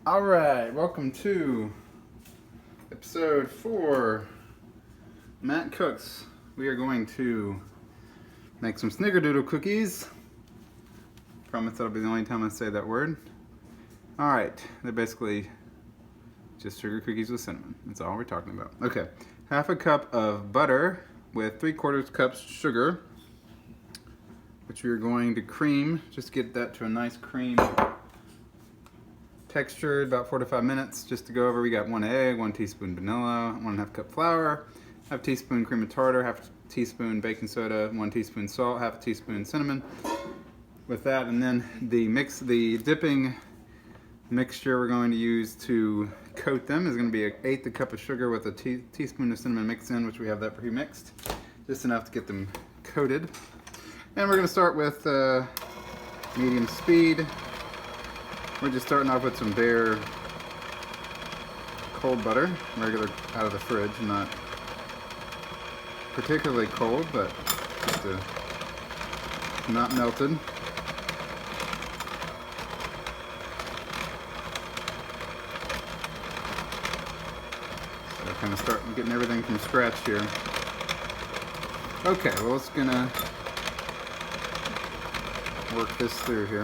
Alright, welcome to episode 4. Matt Cooks. We are going to make some Snickerdoodle Cookies. Promise that'll be the only time I say that word. Alright, they're basically just sugar cookies with cinnamon. That's all we're talking about. Okay, half a cup of butter with 3/4 cups sugar, which we are going to cream. Just get that to a nice cream texture, about 4 to 5 minutes. Just to go over, we got 1 egg, 1 teaspoon vanilla, 1.5 cup flour, half teaspoon cream of tartar, half teaspoon baking soda, 1 teaspoon salt, half teaspoon cinnamon. With that, and then the dipping mixture we're going to use to coat them is going to be 1/8 cup of sugar with a teaspoon of cinnamon mixed in, which we have that pre-mixed, just enough to get them coated. And we're going to start with medium speed. We're just starting off with some bare cold butter, regular out of the fridge, not particularly cold, but just not melted. So kind of start getting everything from scratch here. Okay, well, it's gonna work this through here.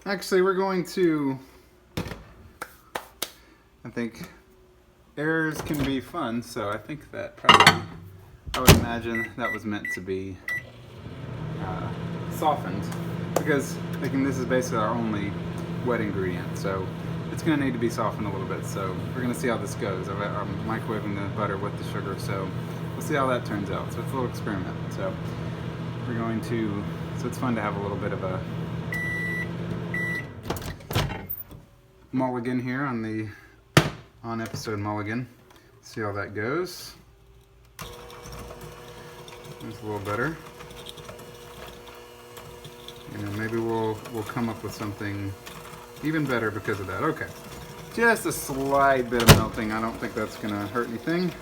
Actually, we're going to, I think errors can be fun, so I think that probably, I would imagine that was meant to be softened, because this is basically our only wet ingredient, so it's going to need to be softened a little bit. So we're going to see how this goes. I'm microwaving the butter with the sugar, so we'll see how that turns out. So it's a little experiment. So we're going to, so it's fun to have a little bit of a mulligan here on episode mulligan. See how that goes. It's a little better. You know, maybe we'll come up with something even better because of that. Okay, just a slight bit of melting. I don't think that's gonna hurt anything,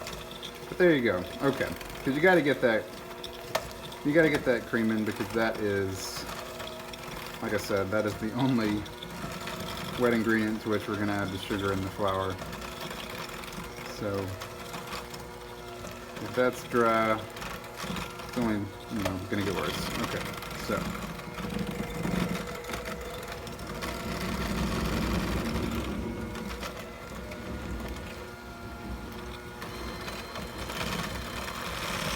but there you go. Okay, because you got to get that cream in, because that is, like I said, that is the only wet ingredient to which we're going to add the sugar and the flour. So if that's dry, it's only going to get worse. Okay, so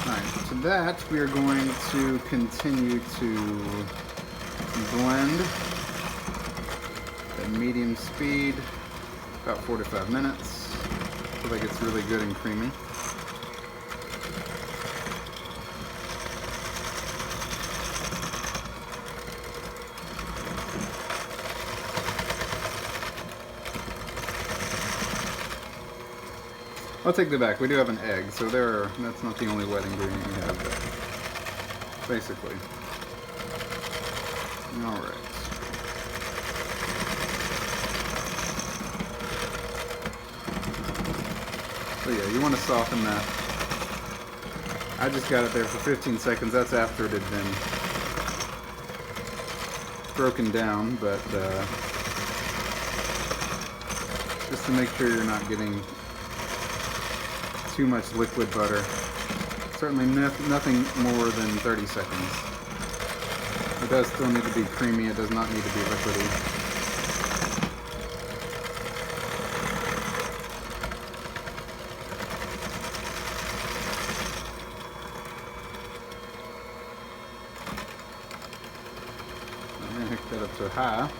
alright, to that we are going to continue to blend at medium speed, about 4 to 5 minutes, until it gets really good and creamy. I'll take that back. We do have an egg, so that's not the only wet ingredient we have there. Basically. Alright. So yeah, you want to soften that. I just got it there for 15 seconds. That's after it had been broken down, but just to make sure you're not getting too much liquid butter. Certainly nothing more than 30 seconds. It does still need to be creamy. It does not need to be liquidy. I'm going to hook that up to high.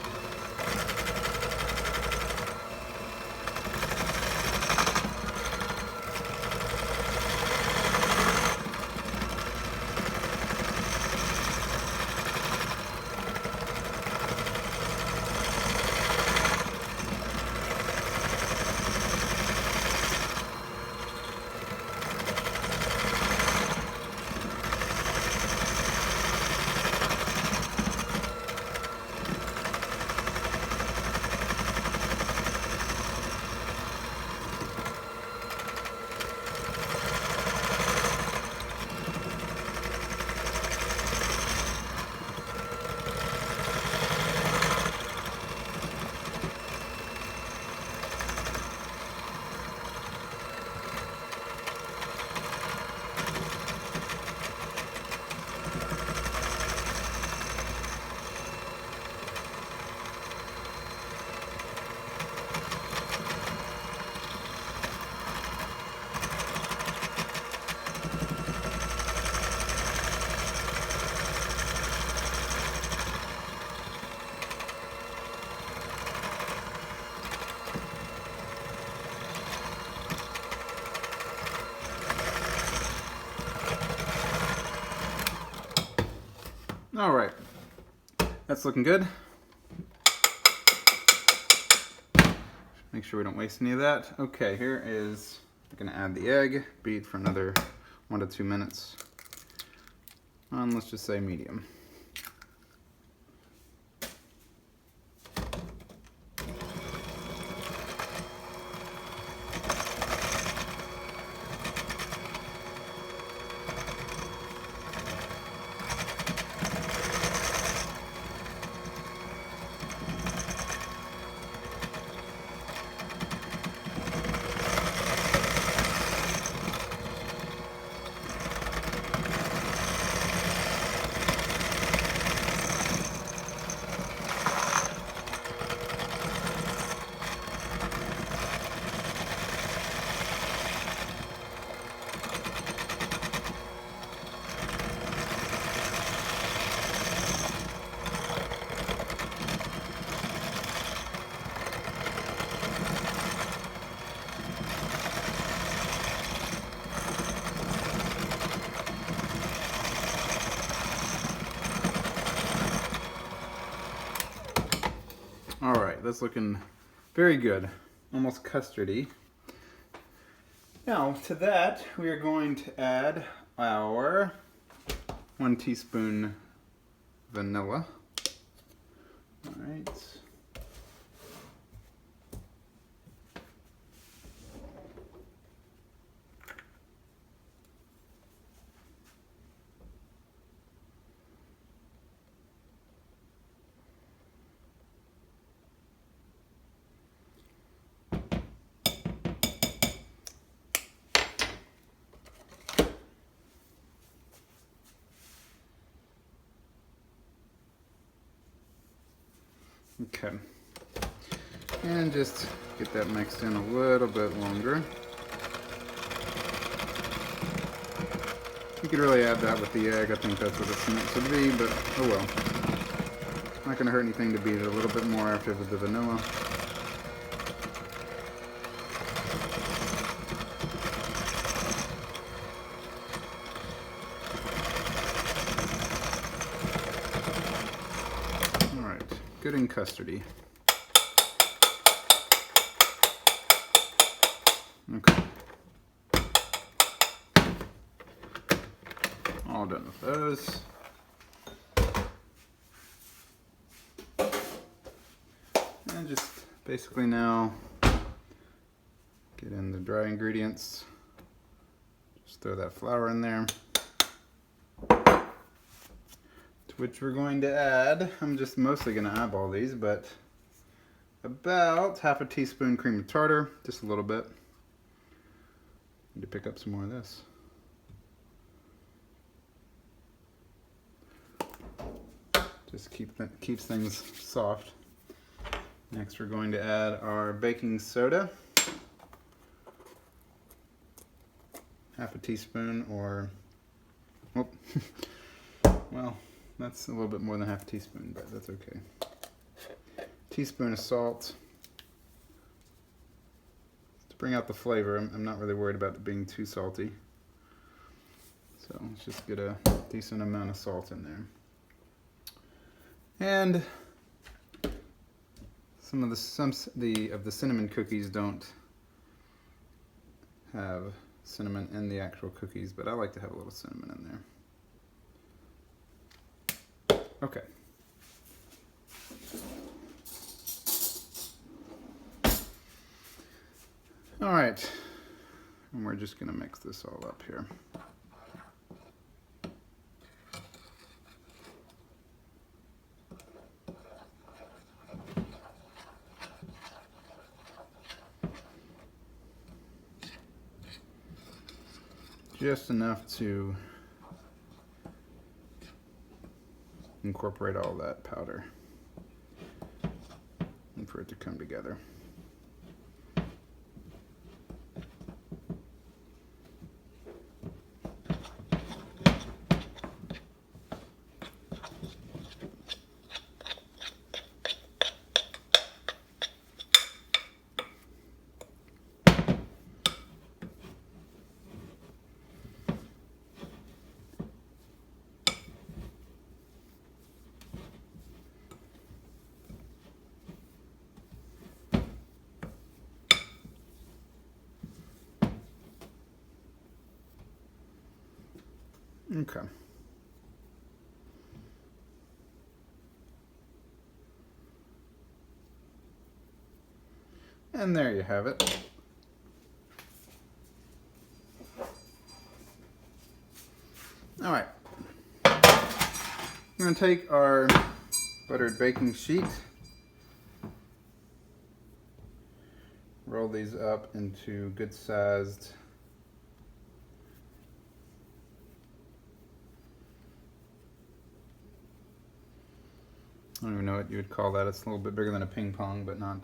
All right, that's looking good. Make sure we don't waste any of that. Okay, here is, I'm gonna add the egg, beat for another 1 to 2 minutes. On, let's just say medium. All right, that's looking very good, almost custardy. Now to that, we are going to add our 1 teaspoon vanilla. All right. Okay, and just get that mixed in a little bit longer. You could really add that with the egg. I think that's what it's meant to be, but oh well. Not going to hurt anything to beat it a little bit more after with the vanilla. Good and custardy. Okay. with those. And just basically now get in the dry ingredients. Just throw that flour in there. To which we're going to add, I'm just mostly going to eyeball these, but about half a teaspoon cream of tartar, just a little bit. Need to pick up some more of this. Just keeps things soft. Next we're going to add our baking soda. Half a teaspoon or, oh, well, that's a little bit more than half a teaspoon, but that's okay. Teaspoon of salt. To bring out the flavor, I'm not really worried about it being too salty. So let's just get a decent amount of salt in there. And some of the cinnamon cookies don't have cinnamon in the actual cookies, but I like to have a little cinnamon in there. Okay. All right, and we're just going to mix this all up here. Just enough to incorporate all that powder and for it to come together. Okay. And there you have it. All right. I'm going to take our buttered baking sheet, roll these up into good sized I don't even know what you would call that. It's a little bit bigger than a ping pong, but not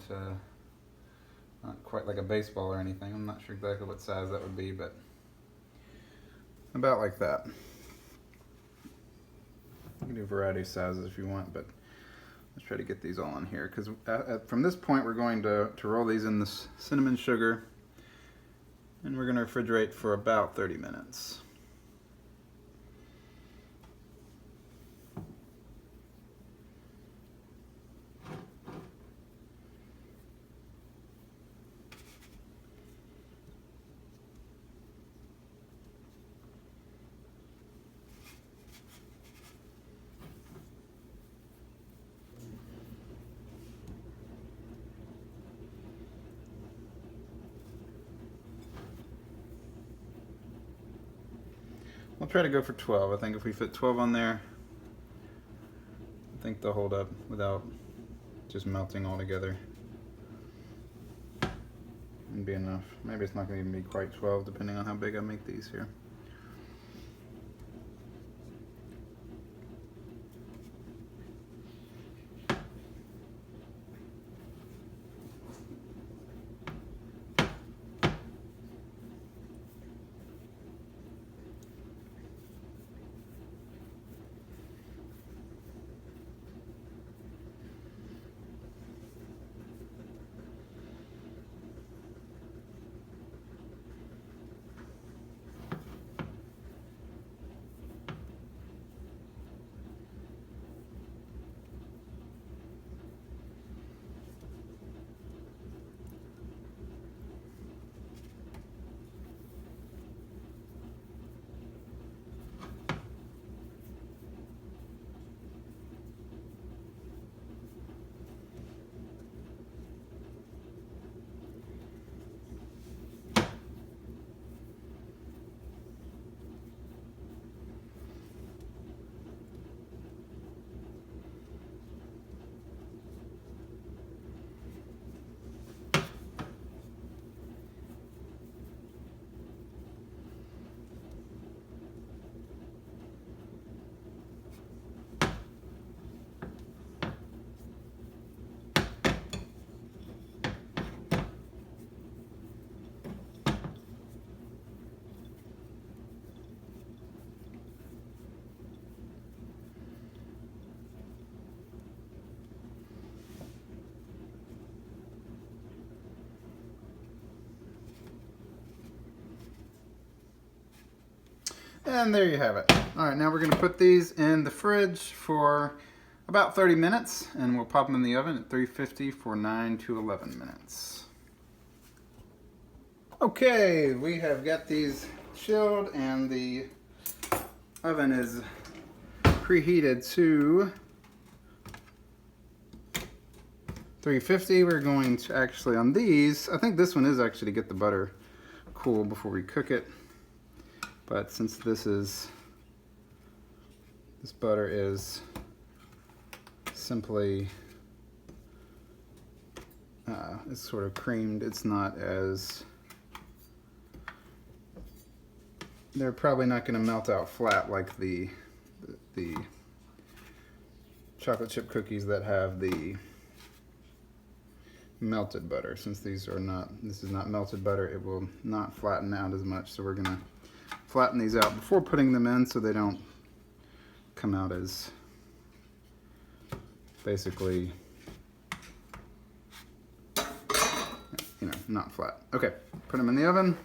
quite like a baseball or anything. I'm not sure exactly what size that would be, but about like that. You can do a variety of sizes if you want, but let's try to get these all in here, because from this point we're going to roll these in this cinnamon sugar, and we're going to refrigerate for about 30 minutes. We'll try to go for 12. I think if we fit 12 on there, I think they'll hold up without just melting all together and be enough. Maybe it's not going to even be quite 12 depending on how big I make these here. And there you have it. All right, now we're gonna put these in the fridge for about 30 minutes, and we'll pop them in the oven at 350 for 9 to 11 minutes. Okay, we have got these chilled, and the oven is preheated to 350. We're going to actually, on these, I think this one is actually to get the butter cool before we cook it. But since this butter is simply, it's sort of creamed, it's not as, they're probably not going to melt out flat like the chocolate chip cookies that have the melted butter. Since these are not, this is not melted butter, it will not flatten out as much. So we're gonna flatten these out before putting them in so they don't come out as basically, you know, not flat. Okay, put them in the oven.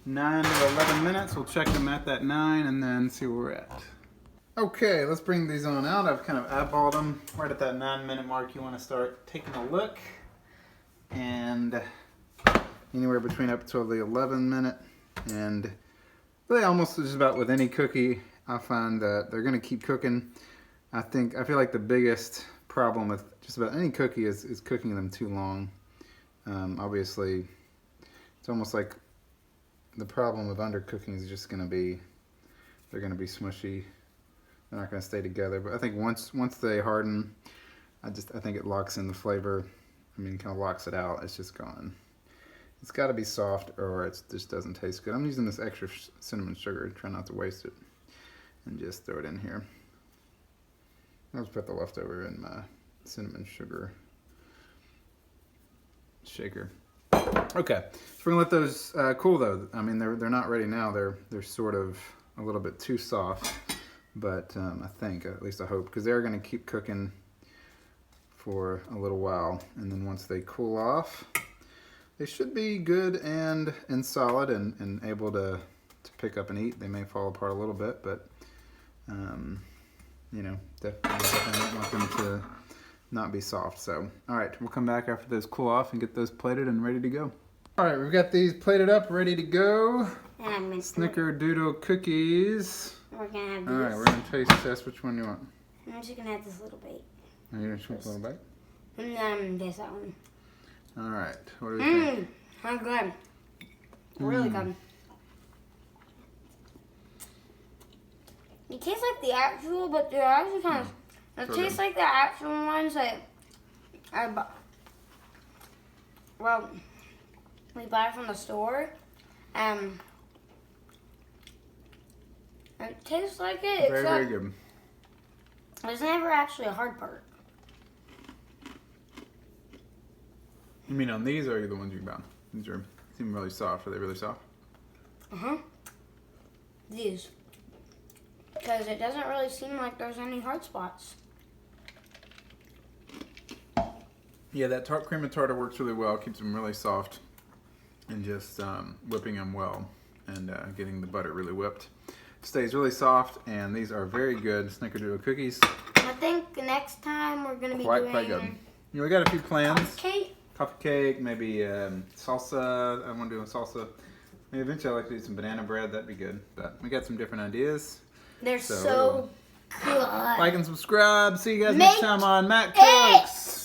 9 to 11 minutes. We'll check them at that 9 and then see where we're at. Okay, let's bring these on out. I've kind of eyeballed them. Right at that 9-minute mark, you want to start taking a look. And anywhere between up to the 11-minute, and really almost just about with any cookie, I find that they're going to keep cooking. I feel like the biggest problem with just about any cookie is cooking them too long. Obviously, it's almost like the problem with undercooking is just going to be, they're going to be smushy. They're not going to stay together. But I think once they harden, I think it locks in the flavor. I mean, kind of locks it out. It's just gone. It's got to be soft or it just doesn't taste good. I'm using this extra cinnamon sugar. Try not to waste it. And just throw it in here. I'll just put the leftover in my cinnamon sugar shaker. Okay, so we're gonna let those cool though. I mean, they're not ready now. They're sort of a little bit too soft, but I think, at least I hope, because they're gonna keep cooking for a little while, and then once they cool off, they should be good and solid and able to pick up and eat. They may fall apart a little bit, but you know, definitely don't want them to not be soft. So, all right, we'll come back after those cool off and get those plated and ready to go. All right, we've got these plated up, ready to go. Snickerdoodle Cookies. We're gonna have these. All right, we're gonna taste test. Which one you want? I'm just gonna have this little bite. Are you gonna choose a little bite? There's that one. All right, what do we think? How good. Really good. It tastes like the actual, but they're actually kind of, it tastes like the actual ones that we buy from the store. It tastes like it. Very good. There's never actually a hard part. You mean on these, or are you the ones you found? These seem really soft. Are they really soft? These. Because it doesn't really seem like there's any hard spots. Yeah, that cream and tartar works really well. Keeps them really soft, and just whipping them well and getting the butter really whipped. Stays really soft, and these are very good Snickerdoodle cookies. I think next time we're gonna be doing quite good. You know, we got a few plans. Cake. Coffee cake, maybe salsa. I want to do a salsa. Maybe eventually I'd like to do some banana bread. That'd be good. But we got some different ideas. They're so good. Like and subscribe. See you guys next time on Matt Cooks.